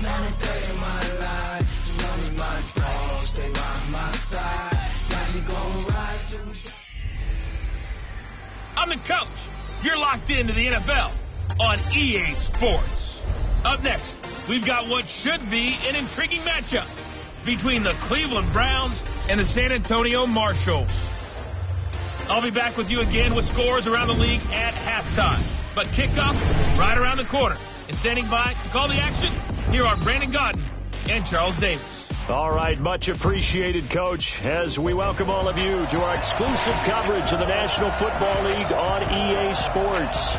Now that they in my life, you know me, my dogs, stay by my side. Now we gon' ride till we die. I'm the coach. You're locked into the NFL on EA Sports. Up next, we've got what should be an intriguing matchup between the Cleveland Browns and the San Antonio Marshalls. I'll be back with you again with scores around the league at halftime. But kickoff right around the corner. And standing by to call the action, here are Brandon Gaudin and Charles Davis. All right, much appreciated, Coach, as we welcome all of you to our exclusive coverage of the National Football League on EA Sports.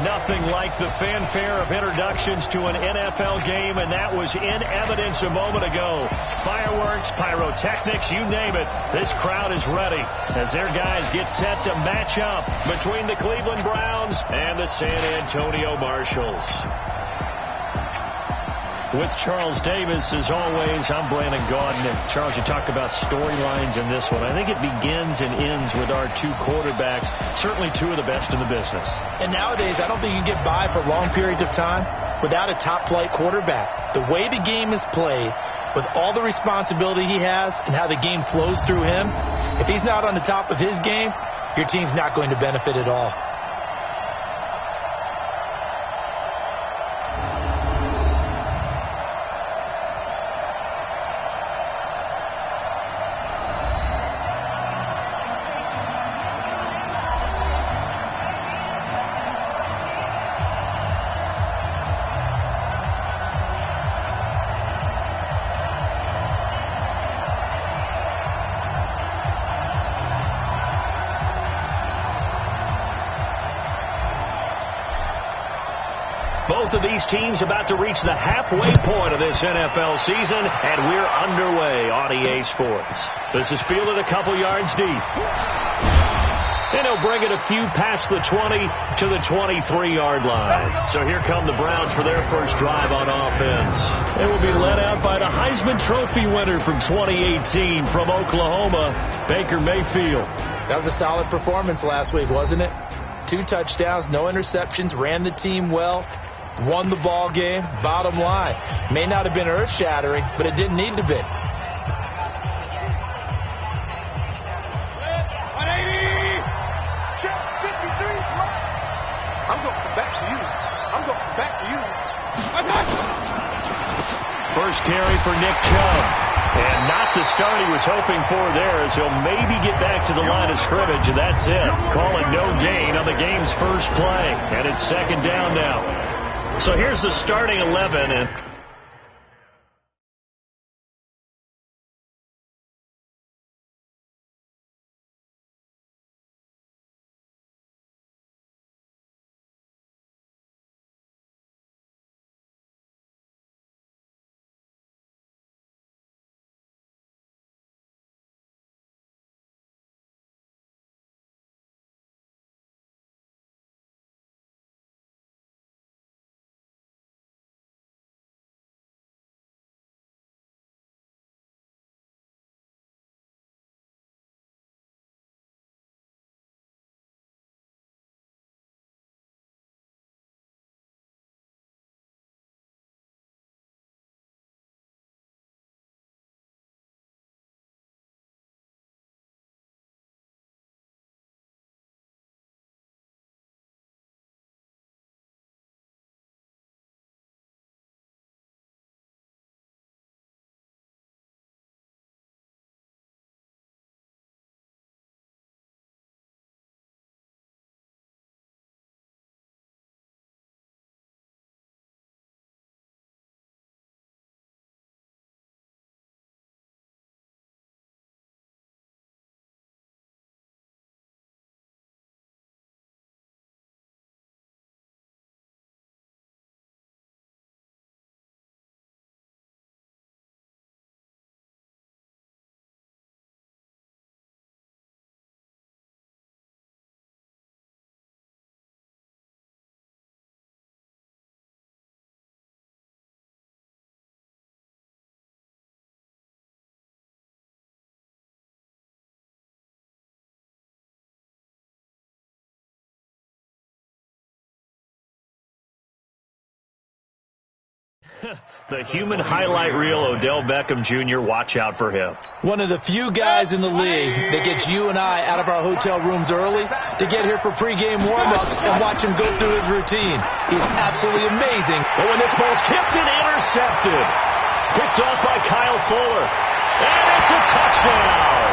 Nothing like the fanfare of introductions to an NFL game, and that was in evidence a moment ago. Fireworks, pyrotechnics, you name it. This crowd is ready as their guys get set to match up between the Cleveland Browns and the San Antonio Marshalls. With Charles Davis, as always, I'm Brandon Gaudin. And Charles, you talk about storylines in this one. I think it begins and ends with our two quarterbacks, certainly two of the best in the business. And nowadays, I don't think you can get by for long periods of time without a top-flight quarterback. The way the game is played, with all the responsibility he has and how the game flows through him, if he's not on the top of his game, your team's not going to benefit at all. Both of these teams about to reach the halfway point of this NFL season, and we're underway on EA Sports. This is fielded a couple yards deep. And he'll bring it a few past the 20 to the 23-yard line. So here come the Browns for their first drive on offense. They will be led out by the Heisman Trophy winner from 2018 from Oklahoma, Baker Mayfield. That was a solid performance last week, wasn't it? 2 touchdowns, no interceptions, ran the team well. Won the ball game. Bottom line, may not have been earth-shattering, but it didn't need to be. 180. Check 53. I'm going back to you. I'm going back to you. First carry for Nick Chubb. And not the start he was hoping for there, as he'll maybe get back to the line of scrimmage, and that's it. Calling no gain on the game's first play. And it's second down now. So here's the starting 11, and The human highlight reel, Odell Beckham Jr., watch out for him. One of the few guys in the league that gets you and I out of our hotel rooms early to get here for pregame warm-ups and watch him go through his routine. He's absolutely amazing. And when this ball's tipped and intercepted, picked off by Kyle Fuller, and it's a touchdown.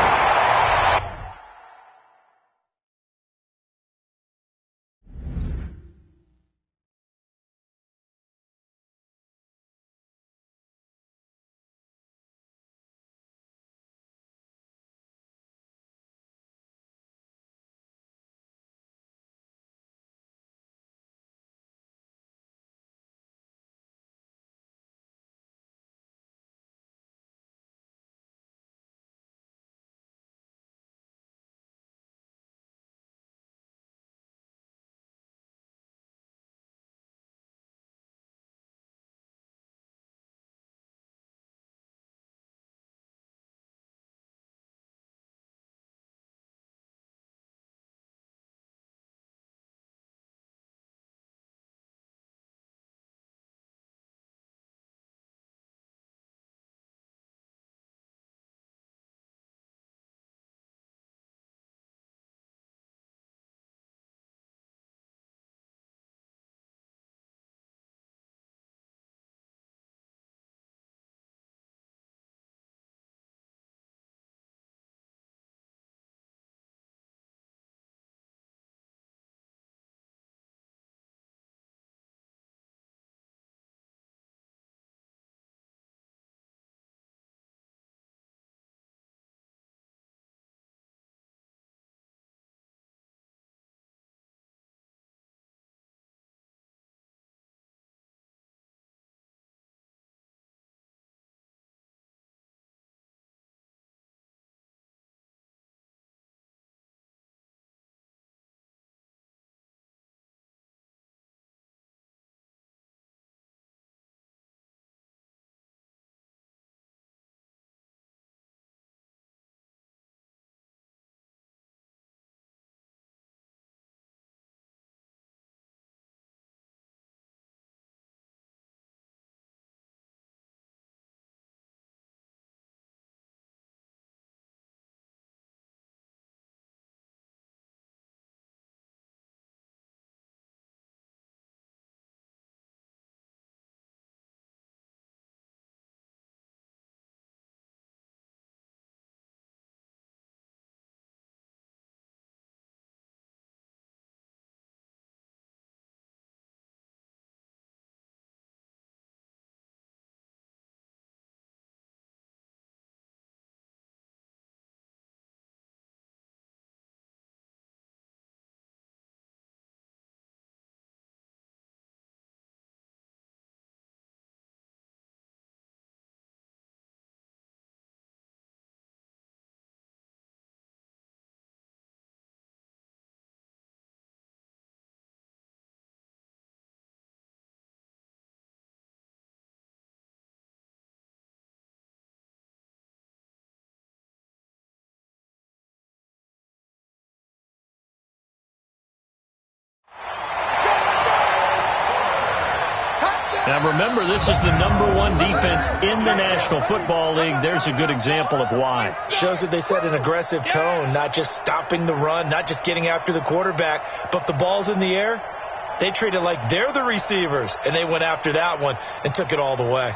Now remember, this is the #1 defense in the National Football League. There's a good example of why. Shows that they set an aggressive tone, not just stopping the run, not just getting after the quarterback, but the ball's in the air. They treat it like they're the receivers, and they went after that one and took it all the way.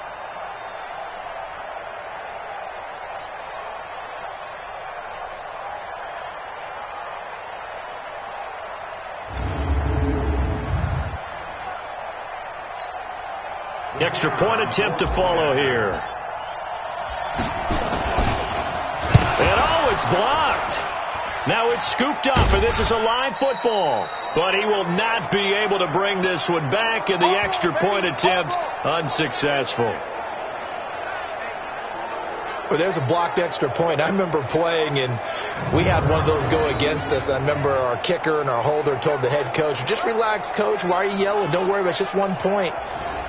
Extra point attempt to follow here. And oh, it's blocked. Now it's scooped up, and this is a live football. But he will not be able to bring this one back, and the extra point attempt unsuccessful. Well, there's a blocked extra point. I remember playing, and we had one of those go against us. I remember our kicker and our holder told the head coach, just relax, coach. Why are you yelling? Don't worry about it. It's just 1 point.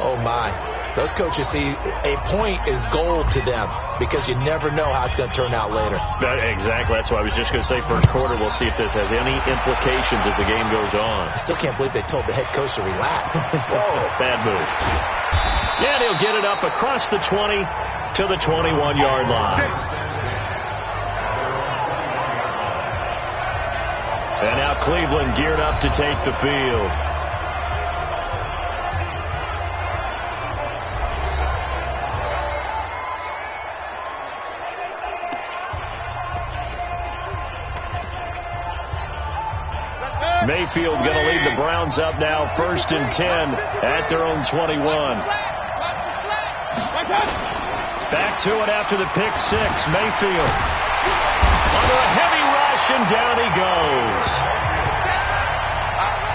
Oh, my. Those coaches see a point is gold to them because you never know how it's going to turn out later. Exactly. That's what I was just going to say. First quarter, we'll see if this has any implications as the game goes on. I still can't believe they told the head coach to relax. Whoa. Bad move. Yeah, he'll they'll get it up across the 20 to the 21-yard line. And now Cleveland geared up to take the field. Mayfield going to lead the Browns up now, 1st and 10 at their own 21. Back to it after the pick six. Mayfield under a heavy rush, and down he goes.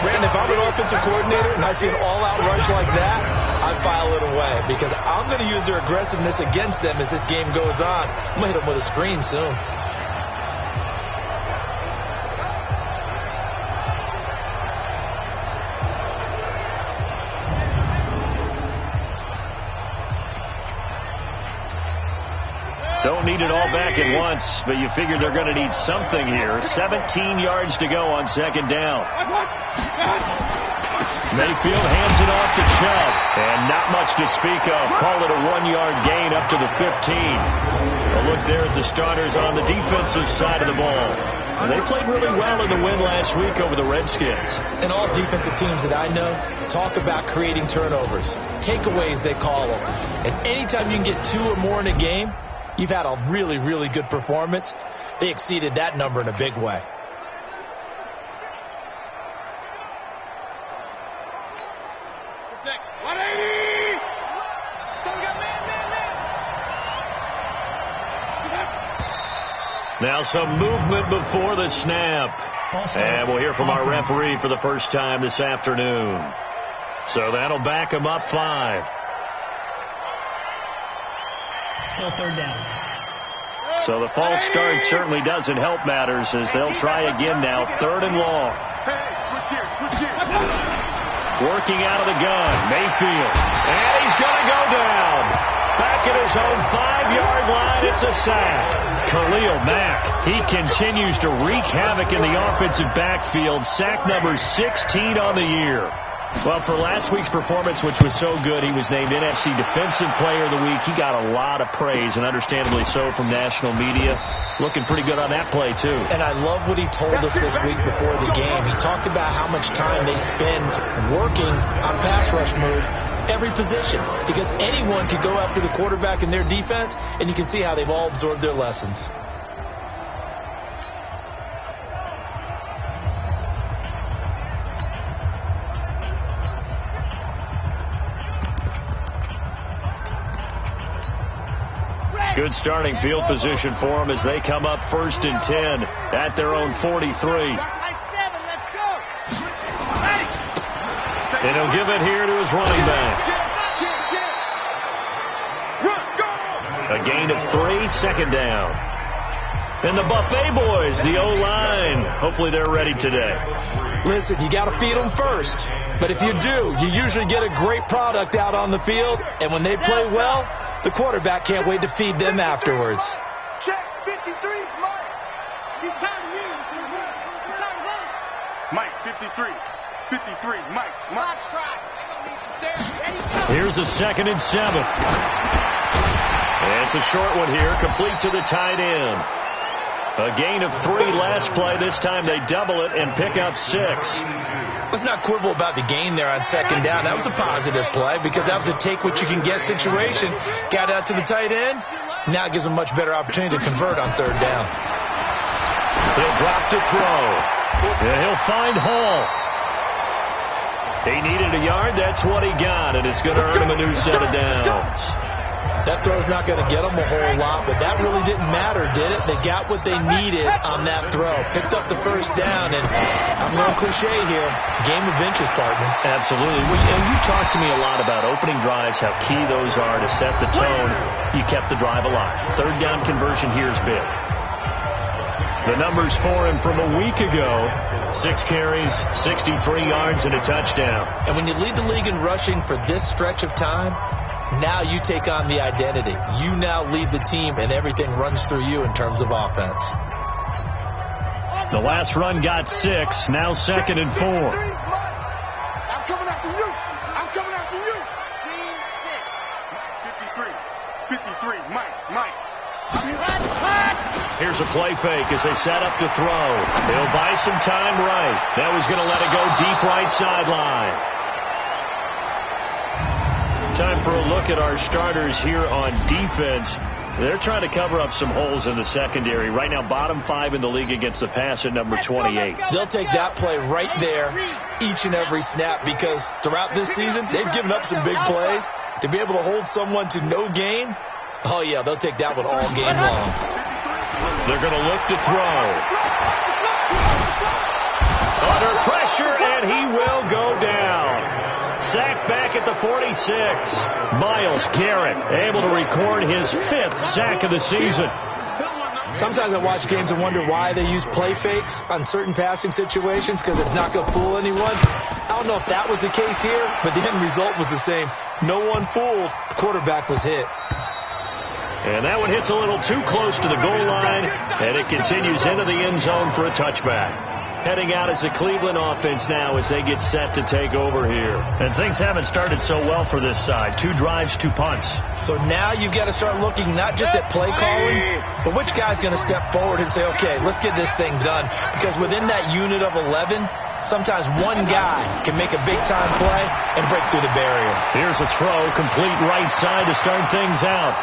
Brandon, if I'm an offensive coordinator and I see an all-out rush like that, I file it away because I'm going to use their aggressiveness against them as this game goes on. I'm going to hit them with a screen soon. Don't need it all back at once, but you figure they're going to need something here. 17 yards to go on 2nd down. Mayfield hands it off to Chubb, and not much to speak of. Call it a 1-yard gain up to the 15. A look there at the starters on the defensive side of the ball. And they played really well in the win last week over the Redskins. And all defensive teams that I know talk about creating turnovers. Takeaways, they call them. And anytime you can get 2 or more in a game, you've had a really, really good performance. They exceeded that number in a big way. Now some movement before the snap. And we'll hear from our referee for the first time this afternoon. So that'll back him up 5. Still 3rd down. So the false start certainly doesn't help matters as they'll try again now. 3rd and long. Working out of the gun. Mayfield. And he's going to go down. Back at his own 5-yard line. It's a sack. Khalil Mack. He continues to wreak havoc in the offensive backfield. Sack number 16 on the year. Well, for last week's performance, which was so good, he was named NFC Defensive Player of the Week. He got a lot of praise, and understandably so, from national media. Looking pretty good on that play, too. And I love what he told us this week before the game. He talked about how much time they spend working on pass rush moves, every position, because anyone could go after the quarterback in their defense, and you can see how they've all absorbed their lessons. Good starting field position for them as they come up 1st and 10 at their own 43. And he'll give it here to his running back. A gain of 3, 2nd down. And the Buffet boys, the O-line, hopefully they're ready today. Listen, you got to feed them first. But if you do, you usually get a great product out on the field. And when they play well, the quarterback can't wait to feed them afterwards. Check 53's Mike. He's time to use. He's time to run. Mike 53. 53. Mike. Mike's try. Here's a 2nd and 7. And it's a short one here, complete to the tight end. A gain of 3 last play. This time they double it and pick up 6. Let's not quibble about the gain there on 2nd down. That was a positive play because that was a take-what-you-can-get situation. Got out to the tight end. Now it gives them a much better opportunity to convert on 3rd down. He'll drop to throw. And he'll find Hall. He needed a yard. That's what he got, and it's going to earn him a new set of downs. That throw's not going to get them a whole lot, but that really didn't matter, did it? They got what they needed on that throw. Picked up the 1st down, and I'm going cliche here. Game of inches, partner. Absolutely. Well, you talk to me a lot about opening drives, how key those are to set the tone. You kept the drive alive. 3rd down conversion here is big. The numbers for him from a week ago: 6 carries, 63 yards, and a touchdown. And when you lead the league in rushing for this stretch of time, now you take on the identity. You now lead the team, and everything runs through you in terms of offense. The last run got 6. Now 2nd and 4. I'm coming after you. I'm coming after you. Team 6. 53, Mike. Here's a play fake as they set up to throw. They'll buy some time right. That was going to let it go deep right sideline. Time for a look at our starters here on defense. They're trying to cover up some holes in the secondary. Right now, bottom 5 in the league against the pass at number 28. They'll take that play right there each and every snap because throughout this season, they've given up some big plays. To be able to hold someone to no gain, oh, yeah, they'll take that one all game long. They're going to look to throw. Under pressure, and he will go down. Sacked back at the 46. Myles Garrett able to record his 5th sack of the season. Sometimes I watch games and wonder why they use play fakes on certain passing situations because it's not going to fool anyone. I don't know if that was the case here, but the end result was the same. No one fooled. The quarterback was hit. And that one hits a little too close to the goal line, and it continues into the end zone for a touchback. Heading out as the Cleveland offense now as they get set to take over here. And things haven't started so well for this side. 2 drives, 2 punts. So now you've got to start looking not just at play calling, but which guy's going to step forward and say, okay, let's get this thing done. Because within that unit of 11, sometimes one guy can make a big-time play and break through the barrier. Here's a throw, complete right side to start things out.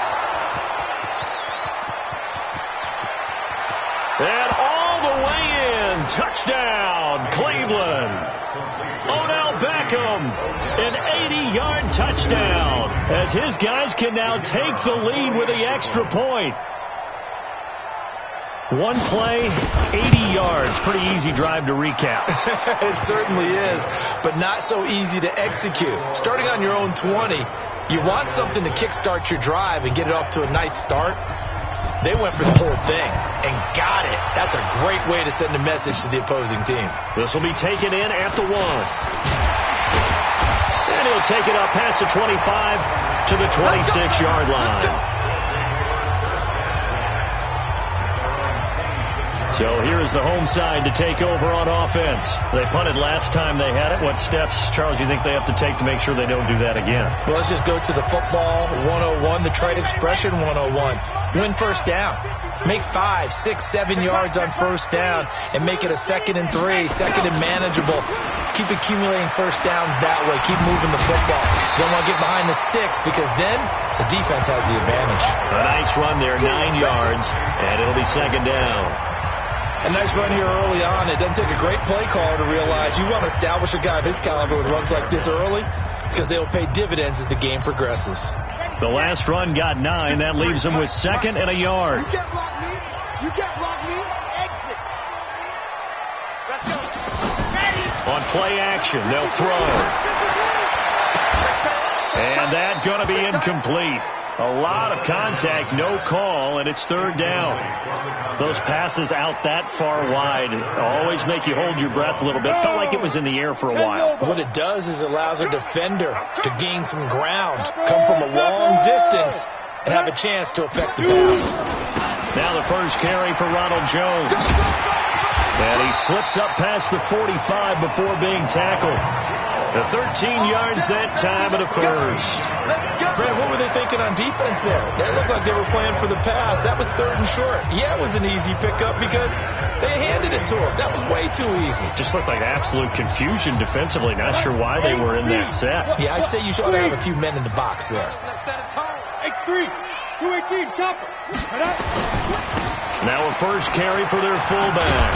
And all the way in, touchdown, Cleveland. Odell Beckham, an 80-yard touchdown, as his guys can now take the lead with the extra point. One play, 80 yards. Pretty easy drive to recap. It certainly is, but not so easy to execute. Starting on your own 20, you want something to kickstart your drive and get it off to a nice start. They went for the whole thing and got it. That's a great way to send a message to the opposing team. This will be taken in at the 1. And he'll take it up past the 25 to the 26-yard line. So here is the home side to take over on offense. They punted last time they had it. What steps, Charles, you think they have to take to make sure they don't do that again? Well, let's just go to the football 101, the trade expression 101. Win first down. Make 5, 6, 7 yards on first down and make it a 2nd and 3, 2nd and manageable. Keep accumulating first downs that way. Keep moving the football. Don't want to get behind the sticks because then the defense has the advantage. A nice run there, 9 yards, and it'll be 2nd down. A nice run here early on. It doesn't take a great play caller to realize you want to establish a guy of his caliber with runs like this early because they'll pay dividends as the game progresses. The last run got 9. That leaves them with 2nd and a yard. You can't block me. You can't block me. Exit. Let's go. Ready. On play action, they'll throw. And that's going to be incomplete. A lot of contact, no call, and it's 3rd down. Those passes out that far wide always make you hold your breath a little bit. Felt like it was in the air for a while. What it does is it allows a defender to gain some ground, come from a long distance, and have a chance to affect the pass. Now the first carry for Ronald Jones. And he slips up past the 45 before being tackled. The 13 yards that time of the first. Brad, what were they thinking on defense there? They looked like they were playing for the pass. That was 3rd and short. Yeah, it was an easy pickup because they handed it to him. That was way too easy. Just looked like absolute confusion defensively. Not sure why they were in that set. Yeah, I'd say you should have a few men in the box there. X3, 218, chopper. Now a first carry for their fullback.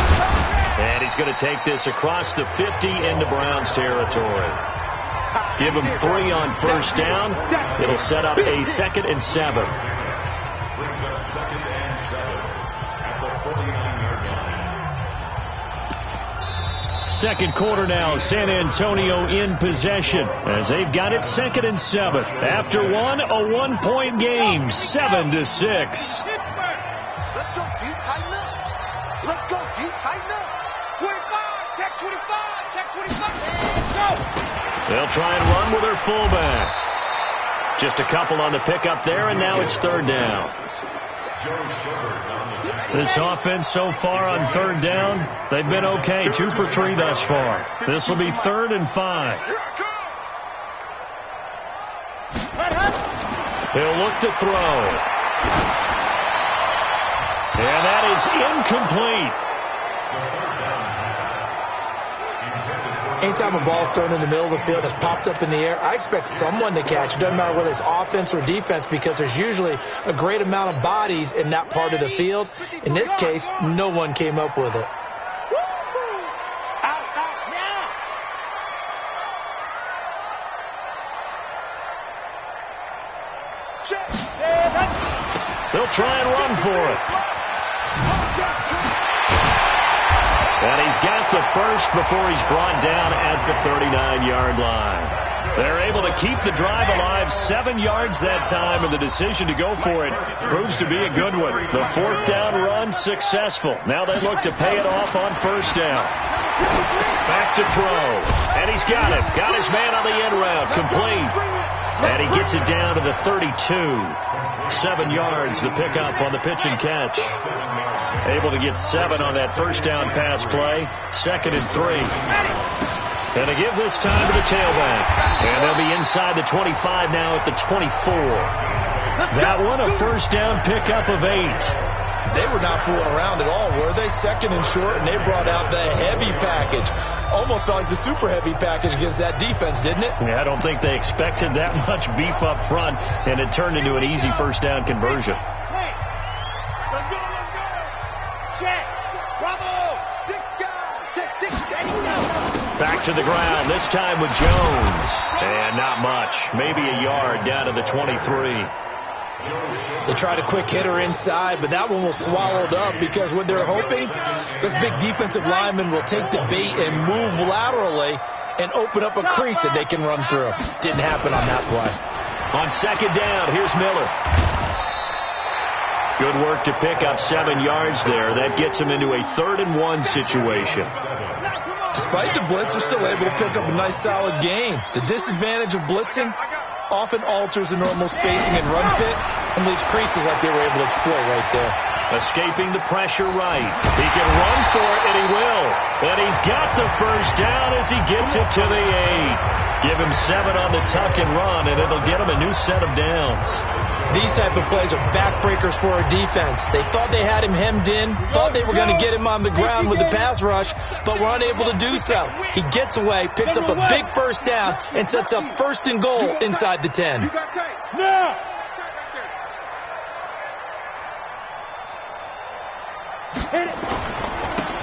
And he's going to take this across the 50 into Browns territory. Give him 3 on first down. It'll set up a 2nd and 7. Second quarter now, San Antonio in possession as they've got it 2nd and 7. After one, a 1-point game, 7-6. Let's go, D, tighten up. Let's go, D, tighten up. 25, check 25, check 25. Go. They'll try and run with their fullback. Just a couple on the pickup there, and now it's 3rd down. This offense so far on 3rd down, they've been okay. 2 for 3 thus far. This will be 3rd and 5. He'll look to throw. And that is incomplete. Anytime a ball's thrown in the middle of the field, it's popped up in the air, I expect someone to catch. It doesn't matter whether it's offense or defense, because there's usually a great amount of bodies in that part of the field. In this case, no one came up with it. They'll try and run for it. And he's got the first before he's brought down at the 39-yard line. They're able to keep the drive alive, 7 yards that time, and the decision to go for it proves to be a good one. The fourth down run successful. Now they look to pay it off on first down. Back to throw. And he's got it. Got his man on the end route. Complete. And he gets it down to the 32. 7 yards, the pickup on the pitch and catch. Able to get 7 on that first down pass play. 2nd and 3. And they give this time to the tailback. And they'll be inside the 25 now at the 24. That one a first down pickup of 8. They were not fooling around at all, were they? 2nd and short, and they brought out the heavy package. Almost felt like the super heavy package against that defense, didn't it? Yeah, I don't think they expected that much beef up front, and it turned into an easy first down conversion. Let's go. Check. Trouble. Back to the ground, this time with Jones. And not much. Maybe a yard down to the 23. They tried a quick hitter inside, but that one was swallowed up because what they're hoping, this big defensive lineman will take the bait and move laterally and open up a crease that they can run through. Didn't happen on that play. On second down, here's Miller. Good work to pick up 7 yards there. That gets them into a 3rd and 1 situation. Despite the blitz, they're still able to pick up a nice solid gain. The disadvantage of blitzing often alters the normal spacing and run fits and leaves creases like they were able to exploit right there. Escaping the pressure right. He can run for it, and he will. And he's got the first down as he gets it to the 8. Give him 7 on the tuck and run, and it'll get him a new set of downs. These type of plays are backbreakers for our defense. They thought they had him hemmed in, thought they were going to get him on the ground with the pass rush, but were unable to do so. He gets away, picks up a big first down, and sets up 1st and goal inside the 10.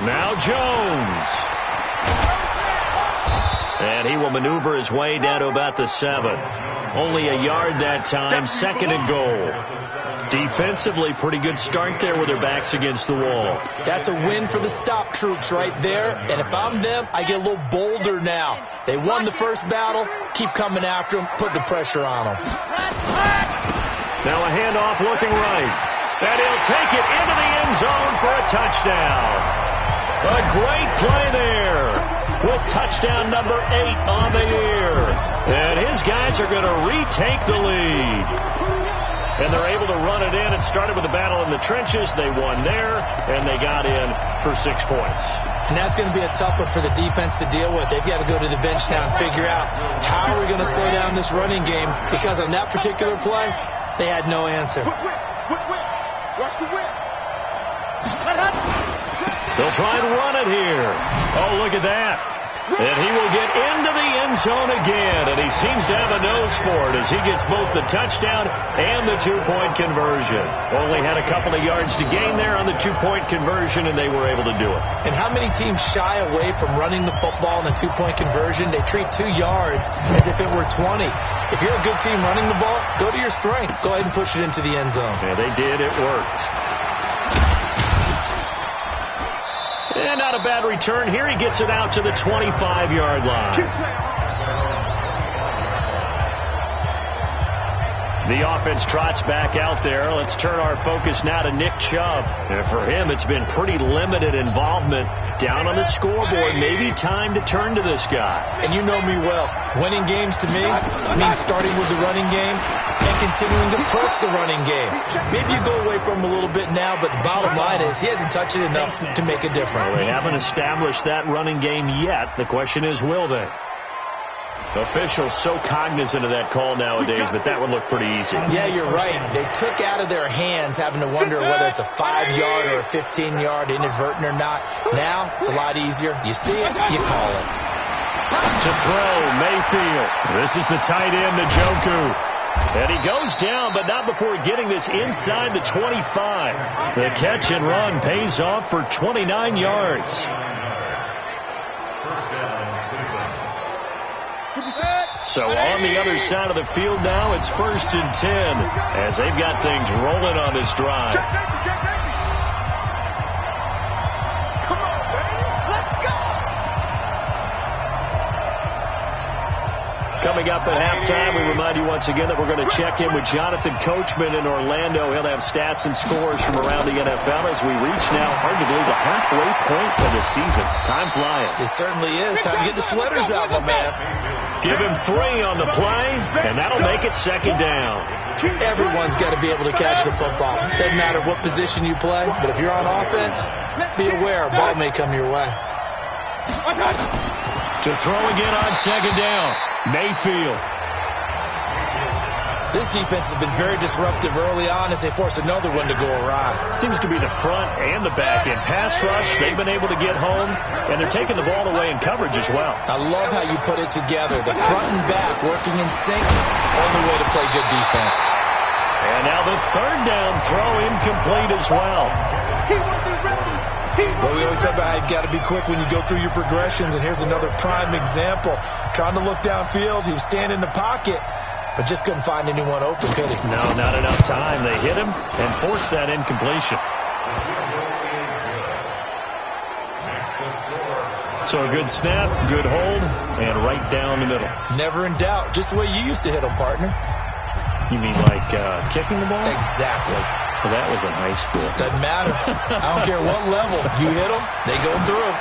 Now Jones. And he will maneuver his way down to about the 7. Only a yard that time, 2nd and goal. Defensively, pretty good start there with their backs against the wall. That's a win for the stop troops right there. And if I'm them, I get a little bolder now. They won the first battle. Keep coming after them. Put the pressure on them. Now a handoff looking right. And he'll take it into the end zone for a touchdown. A great play there with touchdown number 8 on the year. And his guys are going to retake the lead. And they're able to run it in. It started with a battle in the trenches. They won there, and they got in for 6 points. And that's going to be a tough one for the defense to deal with. They've got to go to the bench now and figure out how are we going to slow down this running game, because on that particular play, they had no answer. Watch the whip. They'll try and run it here. Oh, look at that. And he will get into the end zone again, and he seems to have a nose for it as he gets both the touchdown and the 2-point conversion. Only had a couple of yards to gain there on the 2-point conversion, and they were able to do it. And how many teams shy away from running the football in a 2-point conversion? They treat 2 yards as if it were 20. If you're a good team running the ball, go to your strength. Go ahead and push it into the end zone. Yeah, they did. It worked. And not a bad return. Here he gets it out to the 25-yard line. The offense trots back out there. Let's turn our focus now to Nick Chubb. And for him, it's been pretty limited involvement down on the scoreboard. Maybe time to turn to this guy. And you know me well. Winning games to me means starting with the running game and continuing to press the running game. Maybe you go away from him a little bit now, but the bottom line is he hasn't touched it enough to make a difference. Well, they haven't established that running game yet. The question is, will they? Officials so cognizant of that call nowadays, but that would look pretty easy. Yeah, you're right. They took out of their hands having to wonder whether it's a 5-yard or a 15-yard inadvertent or not. Now, it's a lot easier. You see it, you call it. To throw, Mayfield. This is the tight end, Njoku. And he goes down, but not before getting this inside the 25. The catch and run pays off for 29 yards. So on the other side of the field now, it's 1st and 10 as they've got things rolling on this drive. Coming up at halftime, we remind you once again that we're going to check in with Jonathan Coachman in Orlando. He'll have stats and scores from around the NFL as we reach now arguably the halfway point of the season. Time flying. It certainly is. Time to get the sweaters out, my man. Give him 3 on the play, and that'll make it 2nd down. Everyone's got to be able to catch the football. Doesn't matter what position you play, but if you're on offense, be aware a ball may come your way. To throw again on 2nd down. Mayfield. This defense has been very disruptive early on as they force another one to go awry. Seems to be the front and the back end. Pass rush, they've been able to get home, and they're taking the ball away in coverage as well. I love how you put it together. The front and back working in sync, only way to play good defense. And now the 3rd down throw incomplete as well. Well, we always talk about how you've got to be quick when you go through your progressions, and here's another prime example. Trying to look downfield, he was standing in the pocket, but just couldn't find anyone open, could he? No, not enough time. They hit him and forced that incompletion. So a good snap, good hold, and right down the middle. Never in doubt. Just the way you used to hit them, partner. You mean like kicking the ball? Exactly. Well, that was in high school. Doesn't matter. I don't care what level. You hit them, they go through.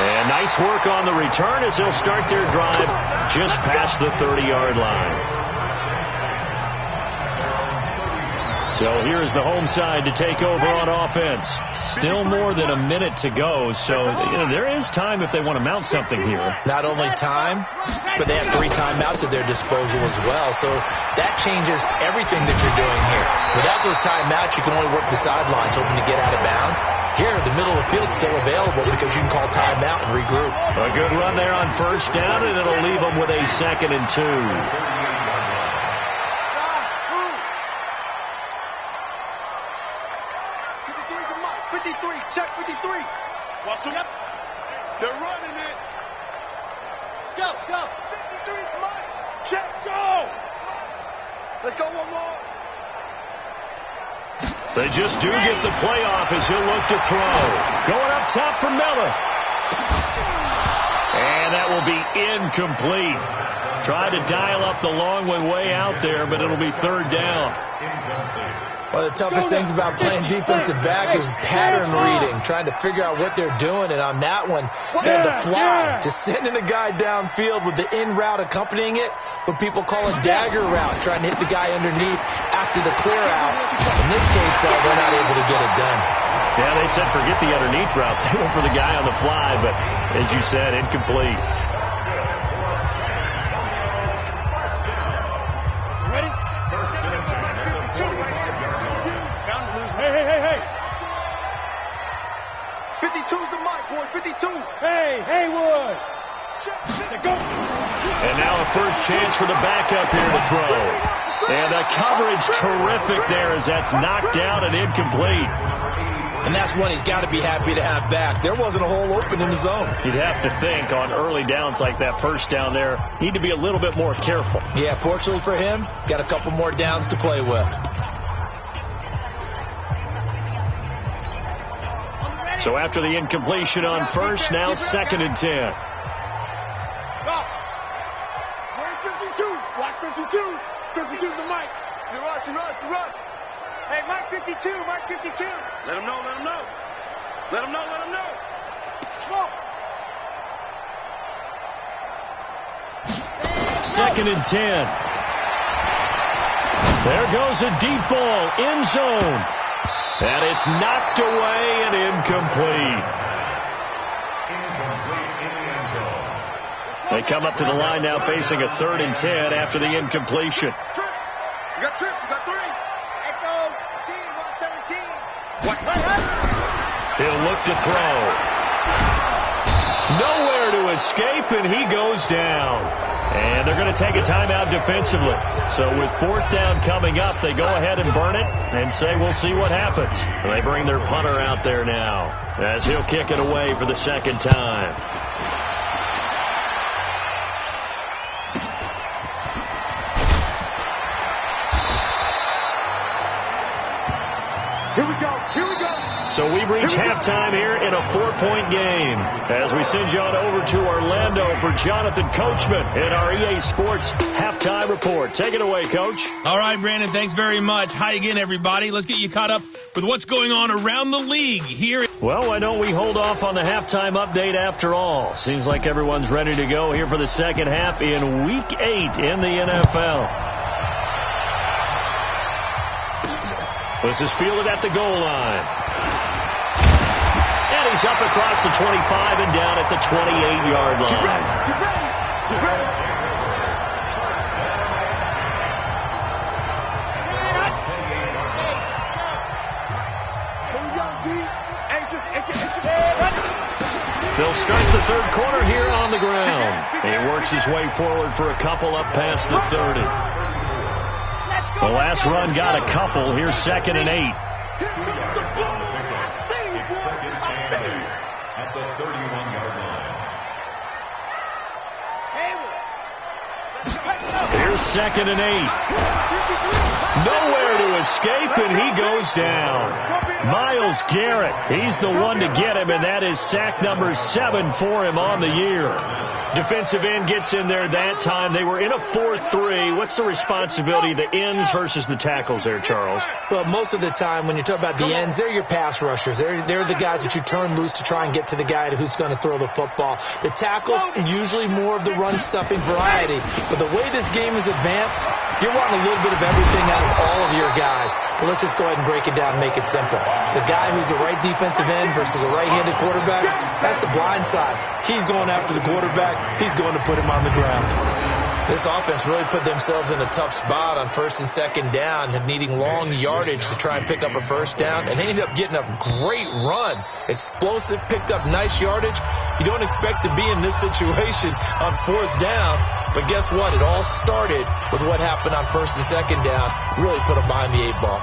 And nice work on the return as they'll start their drive just past the 30-yard line. So here's the home side to take over on offense. Still more than a minute to go, so there is time if they want to mount something here. Not only time, but they have 3 timeouts at their disposal as well. So that changes everything that you're doing here. Without those timeouts, you can only work the sidelines, hoping to get out of bounds. Here, the middle of the field's still available because you can call timeout and regroup. A good run there on 1st down, and it'll leave them with a 2nd and 2. 53, check 53. Watch them. Yep. They're running it. Go, go. 53's Mike. Check, go. Let's go one more. They just do get the play off as he'll look to throw. Going up top for Miller. And that will be incomplete. Tried to dial up the long one way out there, but it'll be 3rd down. One of the toughest things about playing defensive back is pattern reading, trying to figure out what they're doing. And on that one, they had to fly, just sending a guy downfield with the in route accompanying it, what people call a dagger route, trying to hit the guy underneath after the clear out. In this case, though, they're not able to get it done. Yeah, they said forget the underneath route. They went for the guy on the fly, but as you said, incomplete. Hey. 52's the mic, boys. 52. Hey, Haywood. Go. And now a first chance for the backup here to throw. And the coverage terrific there as that's knocked out and incomplete. And that's one he's got to be happy to have back. There wasn't a hole open in the zone. You'd have to think on early downs like that first down there, need to be a little bit more careful. Yeah, fortunately for him, got a couple more downs to play with. So after the incompletion on 1st, now 2nd and 10. Where's 52? Watch 52. 52's the mic. You rush. Hey, Mike 52. Let him know. Let him know. Smoke. 2nd and 10. There goes a deep ball, end zone. And it's knocked away and incomplete. They come up to the line now facing a 3rd and 10 after the incompletion. You got 3. Echo, team 117. He'll look to throw. Nowhere to escape, and he goes down. And they're going to take a timeout defensively. So with 4th down coming up, they go ahead and burn it and say we'll see what happens. So they bring their punter out there now as he'll kick it away for the 2nd time. Here we go. So we reach halftime here in a 4-point game as we send you on over to Orlando for Jonathan Coachman in our EA Sports Halftime Report. Take it away, Coach. All right, Brandon, thanks very much. Hi again, everybody. Let's get you caught up with what's going on around the league here. Well, why don't we hold off on the halftime update after all? Seems like everyone's ready to go here for the second half in Week 8 in the NFL. This is fielded at the goal line. And he's up across the 25 and down at the 28-yard line. Get ready. They'll start the 3rd quarter here on the ground. He works his way forward for a couple up past the 30. The last run got a couple. Here's 2nd and 8. At the 31-yard line. Here's 2nd and 8. Nowhere to escape, and he goes down. Myles Garrett, he's the one to get him, and that is sack number 7 for him on the year. Defensive end gets in there that time. They were in a 4-3. What's the responsibility of the ends versus the tackles there, Charles? Well, most of the time when you talk about the ends, they're your pass rushers. They're the guys that you turn loose to try and get to the guy who's going to throw the football. The tackles, usually more of the run-stuffing variety. But the way this game is advanced, you're wanting a little bit of everything out of all of your guys. But let's just go ahead and break it down and make it simple. The guy who's the right defensive end versus a right-handed quarterback, that's the blind side. He's going after the quarterback. He's going to put him on the ground. This offense really put themselves in a tough spot on 1st and 2nd down, needing long yardage to try and pick up a 1st down, and they ended up getting a great run. Explosive, picked up nice yardage. You don't expect to be in this situation on 4th down, but guess what? It all started with what happened on 1st and 2nd down. Really put them behind the 8 ball.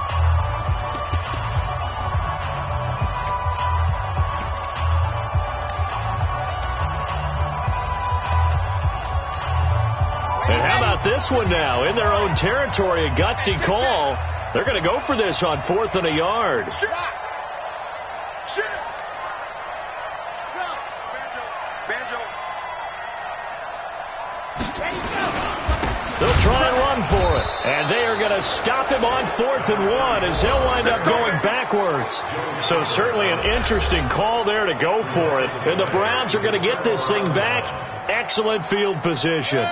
And how about this one now? In their own territory, a gutsy call. They're going to go for this on 4th and a yard. They'll try and run for it. And they are going to stop him on 4th and 1 as he'll wind up going backwards. So certainly an interesting call there to go for it. And the Browns are going to get this thing back. Excellent field position.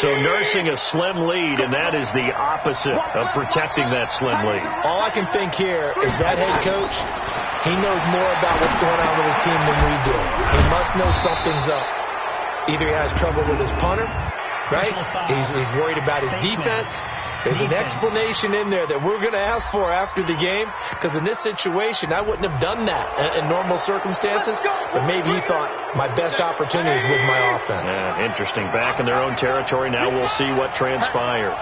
So nursing a slim lead, and that is the opposite of protecting that slim lead. All I can think here is that head coach, he knows more about what's going on with his team than we do. He must know something's up. Either he has trouble with his punter, right? He's worried about his defense. There's an explanation in there that we're going to ask for after the game, because in this situation, I wouldn't have done that in normal circumstances, but maybe he thought my best opportunity is with my offense. Yeah, interesting. Back in their own territory. Now we'll see what transpired.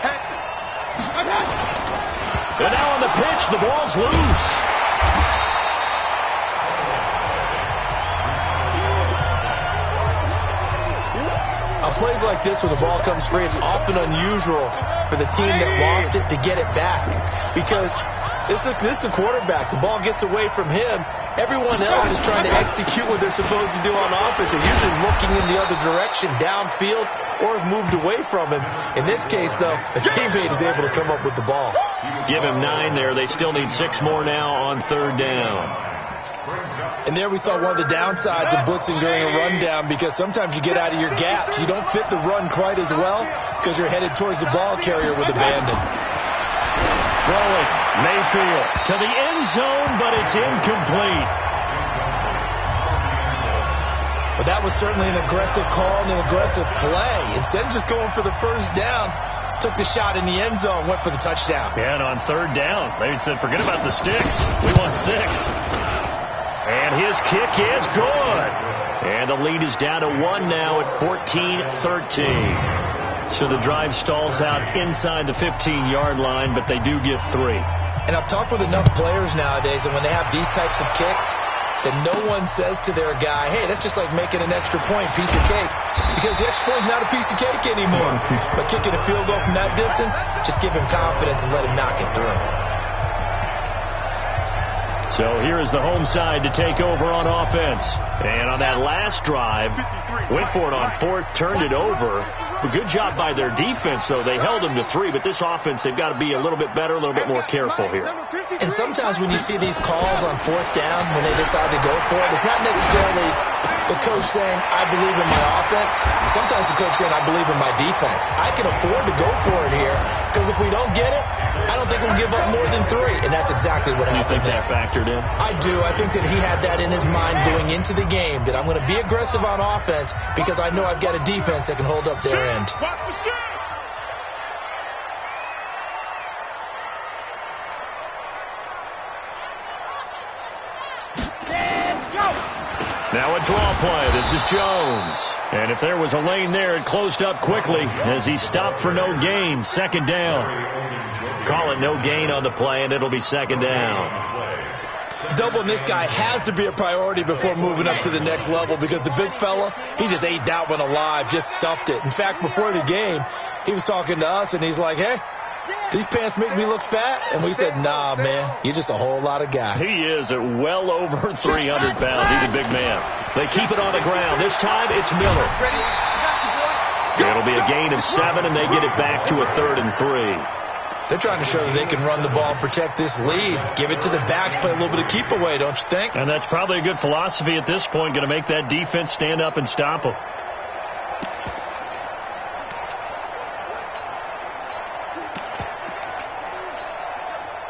And now on the pitch, the ball's loose. On plays like this where the ball comes free, it's often unusual for the team that lost it to get it back, because this is the quarterback. The ball gets away from him. Everyone else is trying to execute what they're supposed to do on offense. They're usually looking in the other direction, downfield, or have moved away from him. In this case, though, the teammate is able to come up with the ball. Give him 9 there. They still need 6 more now on 3rd down. And there we saw one of the downsides of blitzing during a rundown, because sometimes you get out of your gaps. You don't fit the run quite as well because you're headed towards the ball carrier with abandon. Throwing Mayfield to the end zone, but it's incomplete. Well, that was certainly an aggressive call and an aggressive play. Instead of just going for the first down, took the shot in the end zone, went for the touchdown. Yeah, and on third down, they said, forget about the sticks. We want 6. And his kick is good. And the lead is down to 1 now at 14-13. So the drive stalls out inside the 15-yard line, but they do get 3. And I've talked with enough players nowadays, and when they have these types of kicks, that no one says to their guy, hey, that's just like making an extra point, piece of cake. Because the extra point is not a piece of cake anymore. But kicking a field goal from that distance, just give him confidence and let him knock it through. So here is the home side to take over on offense. And on that last drive, went for it on 4th, turned it over. A good job by their defense, though. They held them to 3, but this offense, they've got to be a little bit better, a little bit more careful here. And sometimes when you see these calls on 4th down, when they decide to go for it, it's not necessarily the coach saying, I believe in my offense. Sometimes the coach saying, I believe in my defense. I can afford to go for it here, because if we don't get it, I don't think we'll give up more than 3. And that's exactly what happened. You think that factored in? I do. I think that he had that in his mind going into the game, that I'm going to be aggressive on offense because I know I've got a defense that can hold up their end. Watch the shot. Now a draw play. This is Jones. And if there was a lane there, it closed up quickly as he stopped for no gain. 2nd down. Call it no gain on the play, and it'll be 2nd down. Doubling this guy has to be a priority before moving up to the next level, because the big fella, he just ate that one alive, just stuffed it. In fact, before the game, he was talking to us, and he's like, hey, these pants make me look fat? And we said, nah, man, you're just a whole lot of guy. He is at well over 300 pounds. He's a big man. They keep it on the ground. This time it's Miller. It'll be a gain of 7, and they get it back to a 3rd and 3. They're trying to show that they can run the ball and protect this lead. Give it to the backs, play a little bit of keep away, don't you think? And that's probably a good philosophy at this point, going to make that defense stand up and stop them.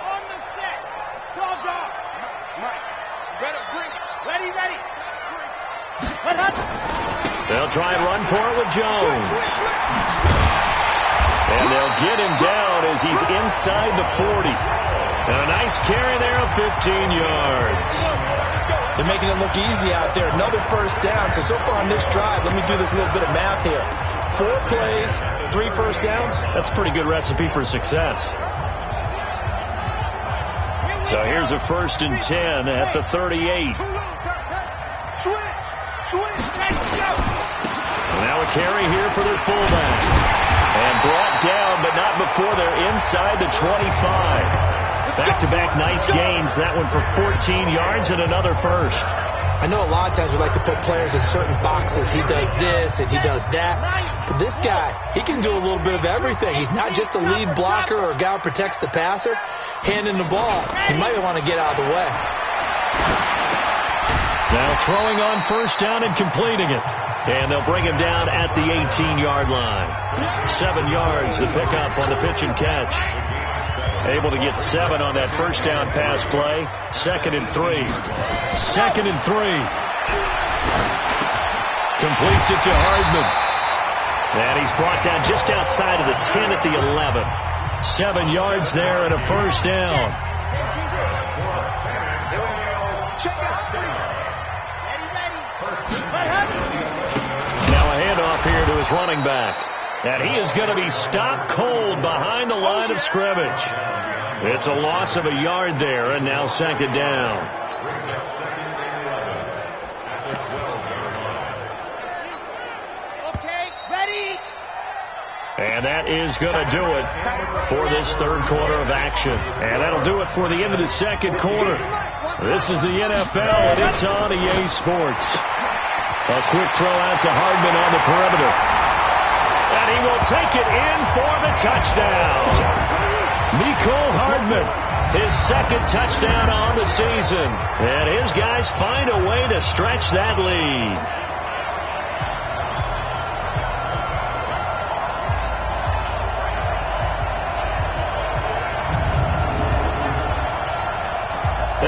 On the set. Dog. Mike, better bring it. Ready. What happened? They'll try and run for it with Jones. And they'll get him down as he's inside the 40. And a nice carry there of 15 yards. They're making it look easy out there. Another first down. So far on this drive, let me do this little bit of math here. 4 plays, 3 first downs. That's a pretty good recipe for success. So here's a 1st and 10 at the 38. Now a carry here for their fullback. And brought down, but not before they're inside the 25. Back-to-back nice gains. That one for 14 yards and another first. I know a lot of times we like to put players in certain boxes. He does this and he does that. But this guy, he can do a little bit of everything. He's not just a lead blocker or a guy who protects the passer. Handing the ball, he might want to get out of the way. Now throwing on 1st down and completing it. And they'll bring him down at the 18-yard line. 7 yards to pick up on the pitch and catch. Able to get 7 on that 1st down pass play. 2nd and 3. 2nd and 3. Completes it to Hardman. And he's brought down just outside of the 10 at the 11. 7 yards there and a 1st down. Now a handoff here to his running back. And he is going to be stopped cold behind the line of scrimmage. It's a loss of a yard there, and now 2nd down. Okay, ready. And that is going to do it for this 3rd quarter of action. And that'll do it for the end of the 2nd quarter. This is the NFL, and it's on EA Sports. A quick throw out to Hardman on the perimeter. And he will take it in for the touchdown. Mecole Hardman, his 2nd touchdown on the season. And his guys find a way to stretch that lead.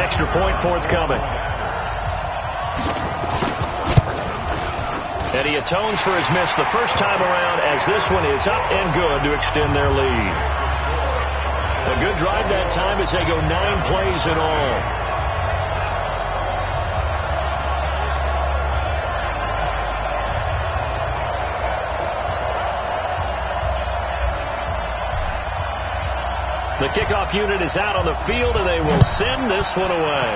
Extra point forthcoming. And he atones for his miss the first time around as this one is up and good to extend their lead. A good drive that time as they go 9 plays in all. The kickoff unit is out on the field, and they will send this one away.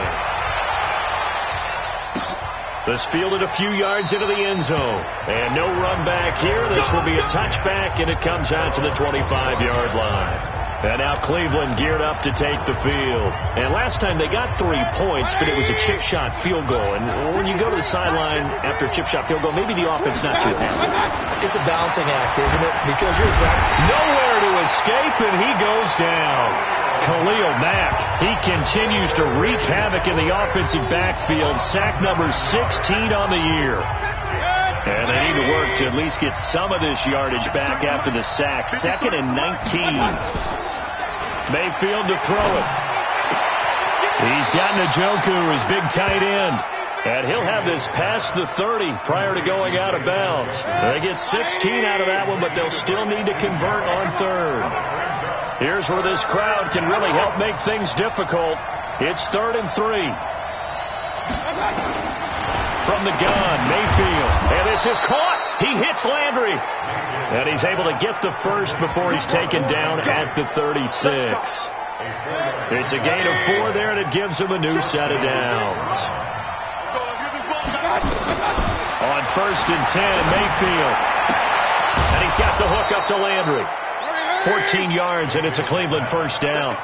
This fielded a few yards into the end zone. And no run back here. This will be a touchback, and it comes out to the 25-yard line. And now Cleveland geared up to take the field. And last time they got 3 points, but it was a chip shot field goal. And when you go to the sideline after a chip shot field goal, maybe the offense not too happy. It's a balancing act, isn't it? Because you're nowhere to escape, and he goes down. Khalil Mack, he continues to wreak havoc in the offensive backfield. Sack number 16 on the year. And they need to work to at least get some of this yardage back after the sack. 2nd and 19. Mayfield to throw it. He's got Njoku, his big tight end. And he'll have this past the 30 prior to going out of bounds. They get 16 out of that one, but they'll still need to convert on 3rd. Here's where this crowd can really help make things difficult. It's 3rd and 3. From the gun, Mayfield. And this is caught. He hits Landry. And he's able to get the first before he's taken down at the 36. It's a gain of 4 there, and it gives him a new set of downs. On 1st and 10, Mayfield. And he's got the hook up to Landry. 14 yards, and it's a Cleveland first down.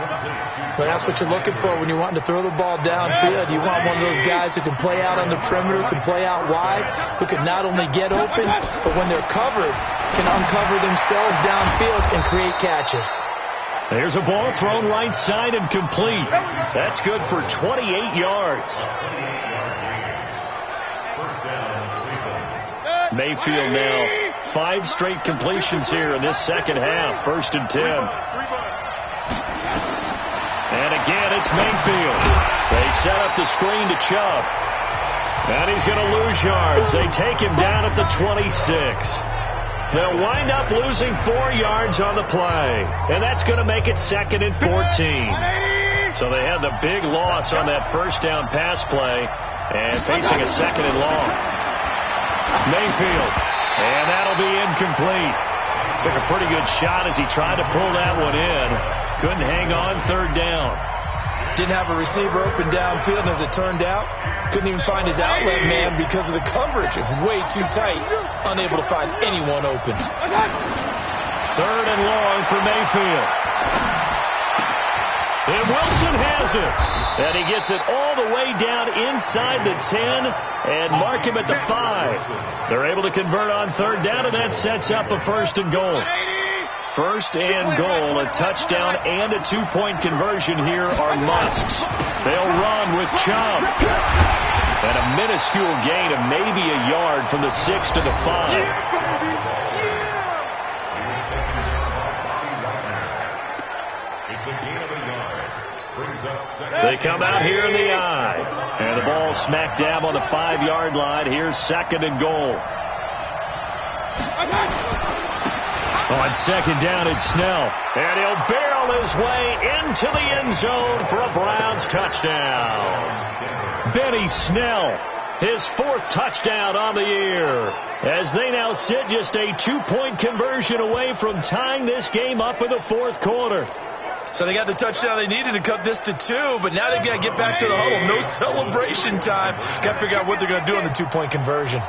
But that's what you're looking for when you're wanting to throw the ball downfield. You want one of those guys who can play out on the perimeter, who can play out wide, who can not only get open, but when they're covered, can uncover themselves downfield and create catches. There's a ball thrown right side and complete. That's good for 28 yards. Mayfield now 5 straight completions here in this second half. 1st and 10. And again, it's Mayfield. They set up the screen to Chubb. And he's going to lose yards. They take him down at the 26. They'll wind up losing 4 yards on the play. And that's going to make it 2nd and 14. So they had the big loss on that first down pass play and facing a 2nd and long. Mayfield. And that'll be incomplete. Took a pretty good shot as he tried to pull that one in. Couldn't hang on 3rd down. Didn't have a receiver open downfield, and as it turned out, couldn't even find his outlet man because of the coverage. It was way too tight. Unable to find anyone open. 3rd and long for Mayfield. And Wilson has it. And he gets it all the way down inside the 10 and mark him at the 5. They're able to convert on 3rd down, and that sets up a 1st and goal. 1st and goal, a touchdown and a 2-point conversion here are musts. They'll run with Chubb. And a minuscule gain of maybe a yard from the 6 to the 5. They come out here in the eye. And the ball smack dab on the 5-yard line. Here's 2nd and goal. On 2nd down, it's Snell. And he'll barrel his way into the end zone for a Browns touchdown. Benny Snell, his 4th touchdown on the year. As they now sit just a 2-point conversion away from tying this game up in the 4th quarter. So they got the touchdown they needed to cut this to 2, but now they've got to get back to the huddle. No celebration time. Got to figure out what they're going to do on the 2-point conversion.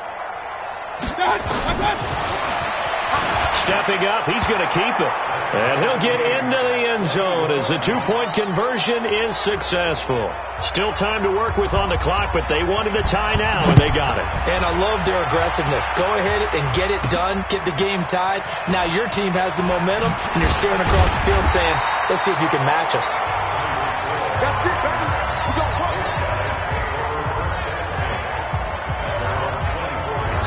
Stepping up, he's going to keep it. And he'll get into the end zone as the 2-point conversion is successful. Still time to work with on the clock, but they wanted to tie now, and they got it. And I love their aggressiveness. Go ahead and get it done, get the game tied. Now your team has the momentum, and you're staring across the field saying, let's see if you can match us. That's it, baby. We got one.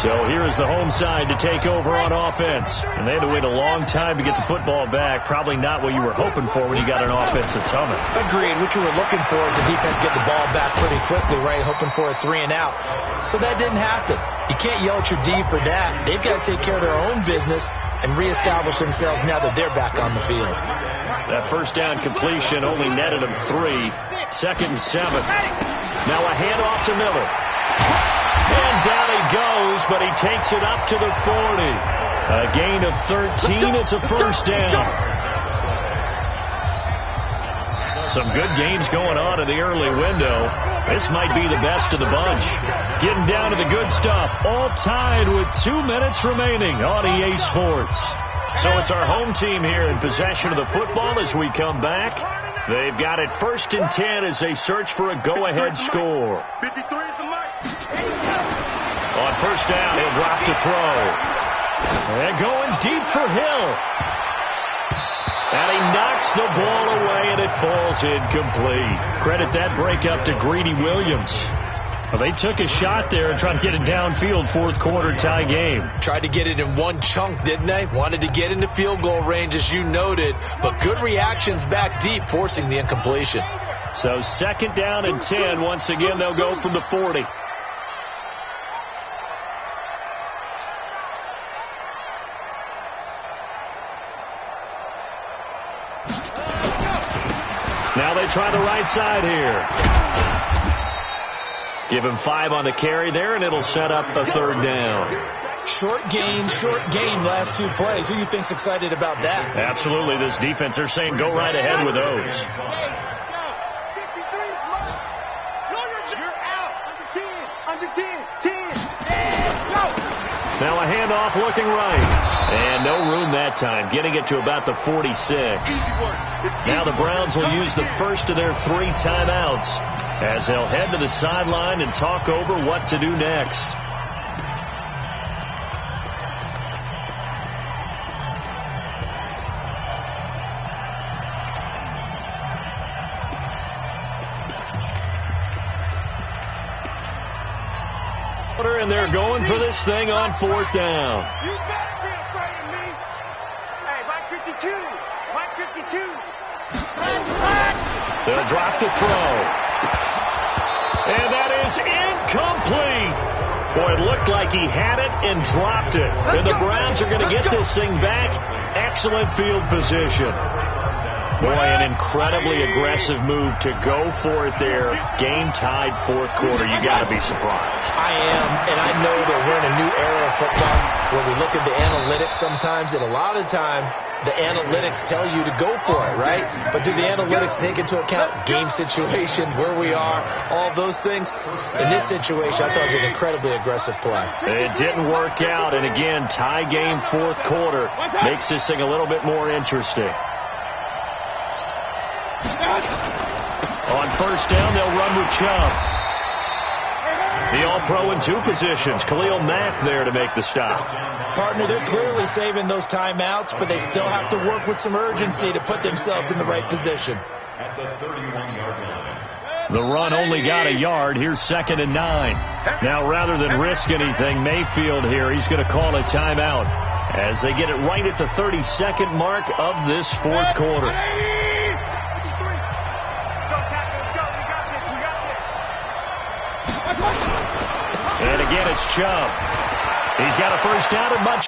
So here is the home side to take over on offense. And they had to wait a long time to get the football back. Probably not what you were hoping for when you got an offense that's humming. Agreed. What you were looking for is the defense get the ball back pretty quickly, right? Hoping for a 3 and out. So that didn't happen. You can't yell at your D for that. They've got to take care of their own business and reestablish themselves now that they're back on the field. That first down completion only netted them 3. 2nd and 7. Now a handoff to Miller. And down he goes, but he takes it up to the 40. A gain of 13. It's a first down. Some good games going on in the early window. This might be the best of the bunch. Getting down to the good stuff. All tied with 2 minutes remaining on EA Sports. So it's our home team here in possession of the football as we come back. They've got it 1st and 10 as they search for a go-ahead score. 53 is the mic. On first down, he'll drop to throw. And going deep for Hill. And he knocks the ball away, and it falls incomplete. Credit that breakup to Greedy Williams. Well, they took a shot there and tried to get it downfield. 4th quarter tie game. Tried to get it in one chunk, didn't they? Wanted to get into field goal range, as you noted. But good reactions back deep, forcing the incompletion. So 2nd down and 10. Once again, they'll go from the 40. Now they try the right side here. Give him 5 on the carry there, and it'll set up a 3rd down. Short game, last 2 plays. Who do you think's excited about that? Absolutely. This defense, they're saying go right ahead with those. Let's go. 53 is mine. You're out. Under 10. 10. Go. Now a handoff looking right. And no room that time. Getting it to about the 46. Now the Browns will use the first of their 3 timeouts as they'll head to the sideline and talk over what to do next. And they're going for this thing on 4th down. You better be afraid of me. Hey, Mike 52. Mike 52. They'll drop the throw. And that is incomplete. Boy, it looked like he had it and dropped it. And the Browns are going to get this thing back. Excellent field position. Boy, an incredibly aggressive move to go for it there. Game tied 4th quarter. You got to be surprised. I am, and I know that we're in a new era of football where we look at the analytics sometimes, and a lot of the time the analytics tell you to go for it, right? But do the analytics take into account game situation, where we are, all those things? In this situation, I thought it was an incredibly aggressive play. It didn't work out, and again, tie game 4th quarter makes this thing a little bit more interesting. On first down, they'll run with Chubb. The All-Pro in 2 positions. Khalil Mack there to make the stop. Partner, they're clearly saving those timeouts, but they still have to work with some urgency to put themselves in the right position. At the 31-yard line. The run only got a yard. Here's 2nd and 9. Now, rather than risk anything, Mayfield here, he's going to call a timeout as they get it right at the 32nd mark of this 4th quarter. And again, it's Chubb. He's got a first down and much.